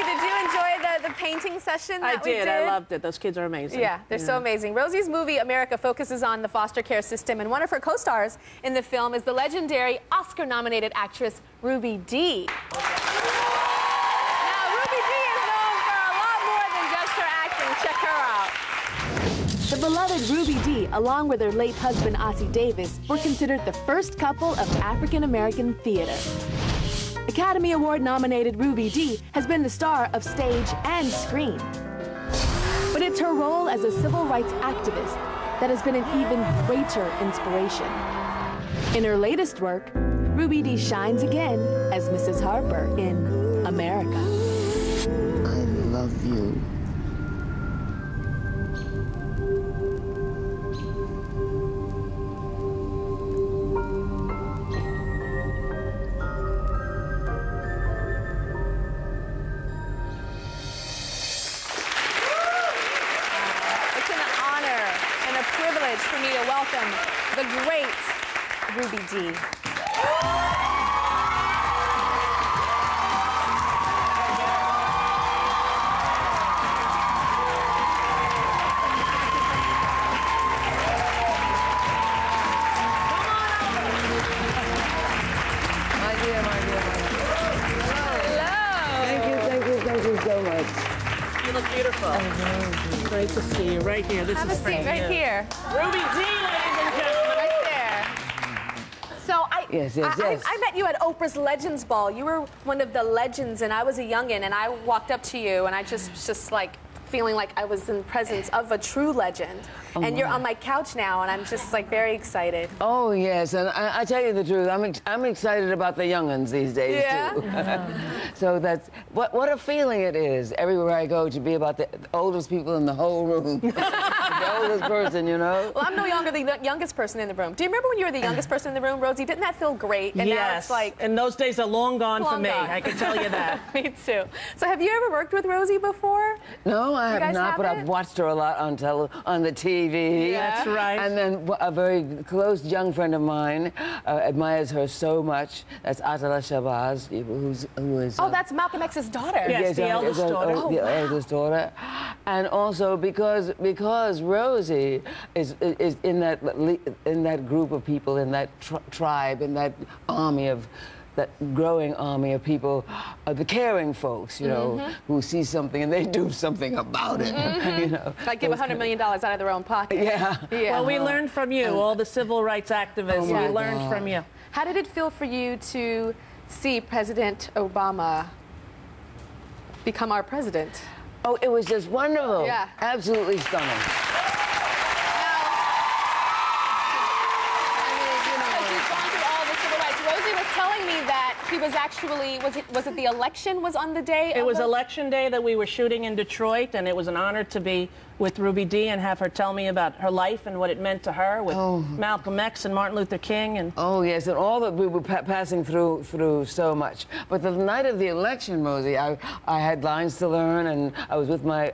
did you enjoy the painting session that we did? I loved it. Those kids are amazing. Yeah, they're so amazing. Rosie's movie, America, focuses on the foster care system, and one of her co-stars in the film is the legendary Oscar-nominated actress Ruby Dee. Now, Ruby Dee is known for a lot more than just her acting. Check her out. The beloved Ruby Dee, along with her late husband, Ossie Davis, were considered the first couple of African-American theater. Academy Award-nominated Ruby Dee has been the star of stage and screen. But it's her role as a civil rights activist that has been an even greater inspiration. In her latest work, Ruby Dee shines again as Mrs. Harper in America. I love you. Privilege for me to welcome the great Ruby Dee. My dear, my dear, my dear. Hello. Thank you so much. You look beautiful. Great to see you right here. This Have is a seat right here. Ruby Dee, ladies and gentlemen. Right there. So I met you at Oprah's Legends Ball. You were one of the legends, and I was a youngin', and I walked up to you, and I just like feeling like I was in the presence of a true legend. And you're on my couch now, and I'm just like very excited. Oh yes, and I tell you the truth, I'm excited about the young'uns these days too. So that's what a feeling it is everywhere I go to be about the oldest people in the whole room. The oldest person, you know. Well, I'm no longer the youngest person in the room. Do you remember when you were the youngest person in the room, Rosie? Didn't that feel great? And now it's like, and those days are long gone for me. I can tell you that. Me too. So have you ever worked with Rosie before? No, I have not, but I've watched her a lot on the TV. Yeah. That's right. And then a very close young friend of mine admires her so much. That's Atala Shabazz, who is. Oh, that's Malcolm X's daughter. Yes, the eldest daughter. The eldest daughter, and also because Rosie is in that group of people, in that tribe, in that army of. That growing army of people, the caring folks, you know, who see something and they do something about it, you know. Like give $100 million out of their own pocket. Yeah. Well, we learned from you, all the civil rights activists. We learned from you. How did it feel for you to see President Obama become our president? Oh, it was just wonderful. Yeah. Absolutely stunning. He was actually, was it the election was on the day? It was election day that we were shooting in Detroit, and it was an honor to be with Ruby Dee and have her tell me about her life and what it meant to her with Malcolm X and Martin Luther King. And oh yes, and all that we were passing through so much. But the night of the election, Rosie, I had lines to learn, and I was with my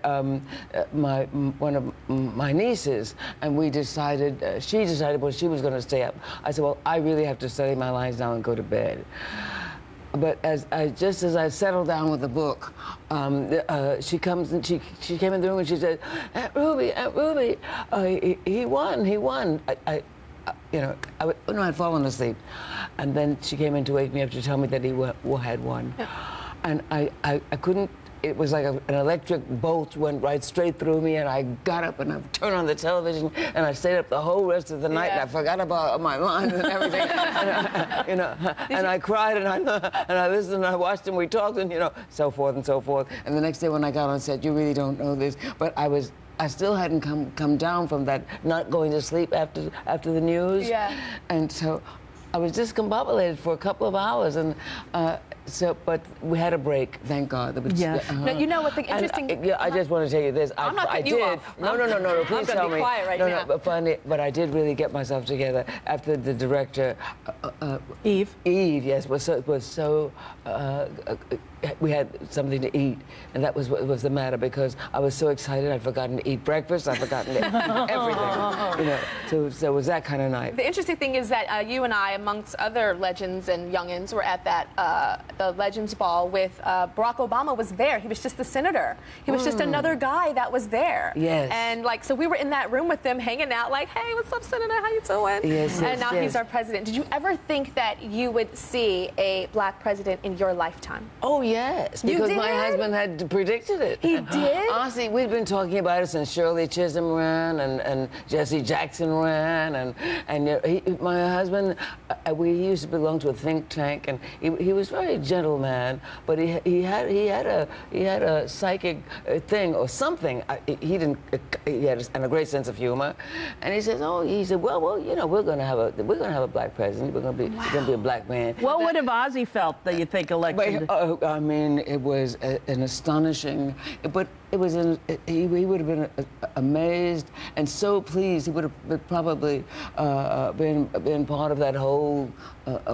one of my nieces, and we decided. She decided, well, she was going to stay up. I said, well, I really have to study my lines now and go to bed. But just as I settled down with the book, she comes and she came in the room and she said, Aunt Ruby, he won. You know, I'd fallen asleep, and then she came in to wake me up to tell me that he had won, and I couldn't. It was like an electric bolt went right straight through me, and I got up and I turned on the television, and I stayed up the whole rest of the night, and I forgot about my lines and everything, and, and I cried, and I listened, and I watched, and we talked, and so forth and so forth. And the next day when I got on set, you really don't know this, but I still hadn't come down from that not going to sleep after the news, and so I was discombobulated for a couple of hours, and. But we had a break, thank God. Now, you know what the interesting... I just want to tell you this. I'm not cutting you off. No, please tell me. I'm quiet right now. But I did really get myself together after the director, Eve, yes, was so we had something to eat, and that was what was the matter, because I was so excited I'd forgotten to eat breakfast, I'd forgotten to everything, so it was that kind of night. The interesting thing is that you and I, amongst other legends and youngins, were at that the Legends Ball with Barack Obama was there. He was just the senator. He was just another guy that was there. Yes. And like, so we were in that room with them hanging out like, hey, what's up, Senator? How you doing? Yes, and now he's our president. Did you ever think that you would see a black president in your lifetime? Oh, yes. Because my husband had predicted it. He did? Honestly, we've been talking about it since Shirley Chisholm ran and Jesse Jackson ran. And my husband, we used to belong to a think tank, and he was a very gentle man, but he had a psychic thing or something. He had a great sense of humor, and he said, well, you know, we're gonna have a black president. We're gonna be a black man. What would have Ozzy felt that you think election? I mean, it was an astonishing, but it was he would have been amazed and so pleased. He would have probably been part of that whole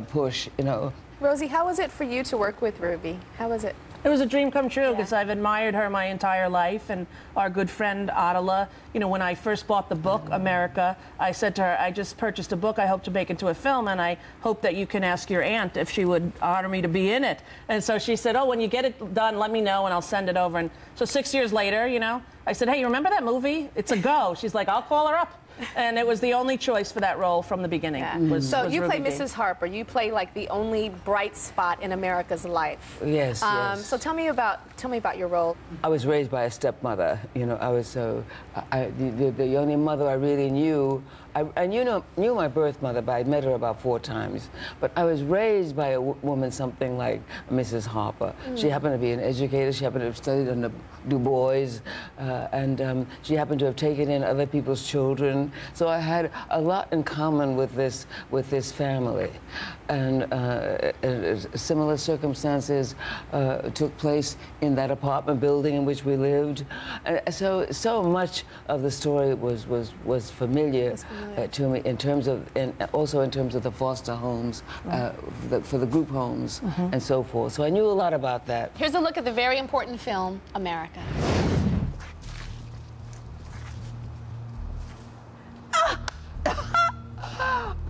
push, you know. Rosie, how was it for you to work with Ruby? How was it? It was a dream come true because I've admired her my entire life, and our good friend Adela, you know, when I first bought the book, America, I said to her, I just purchased a book I hope to make into a film, and I hope that you can ask your aunt if she would honor me to be in it. And so she said, oh, when you get it done, let me know and I'll send it over. And so 6 years later, you know, I said, hey, you remember that movie? It's a go. She's like, I'll call her up. And it was the only choice for that role from the beginning. Yeah. So you play Mrs. Harper. You play like the only bright spot in America's life. Yes, yes. So tell me about your role. I was raised by a stepmother. You know, I was the only mother I really knew. I knew my birth mother, but I'd met her about 4 times. But I was raised by a woman, something like Mrs. Harper. She happened to be an educator. She happened to have studied under Du Bois, and she happened to have taken in other people's children. So I had a lot in common with this family, and similar circumstances took place in that apartment building in which we lived. So much of the story was familiar. To me, also in terms of the foster homes, for the group homes, and so forth. So I knew a lot about that. Here's a look at the very important film, America.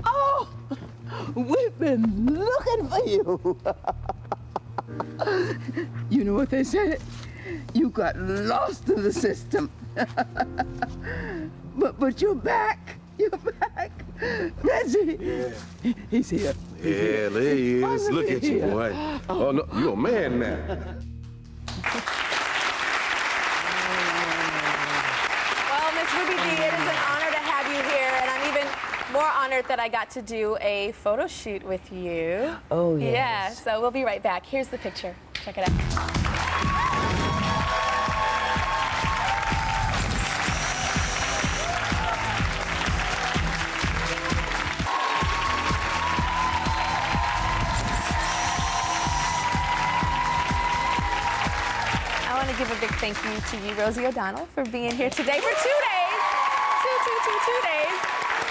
Oh, we've been looking for you. You know what they said? You got lost in the system. But you're back. You're back. Reggie. Yeah. He's here. Yeah, there he is. Look at you, boy. Oh, no, you're a man now. Well, Miss Ruby Dee, it is an honor to have you here, and I'm even more honored that I got to do a photo shoot with you. Oh, yes. Yeah, so we'll be right back. Here's the picture. Check it out. Give a big thank you to you, Rosie O'Donnell, for being here today for 2 days. Two days.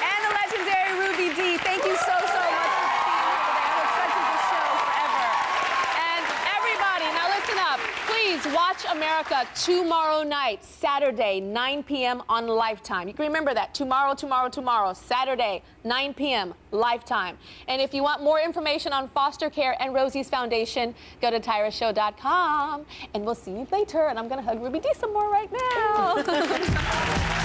And the legendary Ruby Dee. Thank you so much for being here today. I hope such a good show forever. And everybody, now listen up. Please watch America tomorrow night, Saturday, 9 p.m. on Lifetime. You can remember that. Tomorrow, Saturday, 9 p.m., Lifetime. And if you want more information on foster care and Rosie's Foundation, go to tyrashow.com. And we'll see you later. And I'm going to hug Ruby Dee some more right now.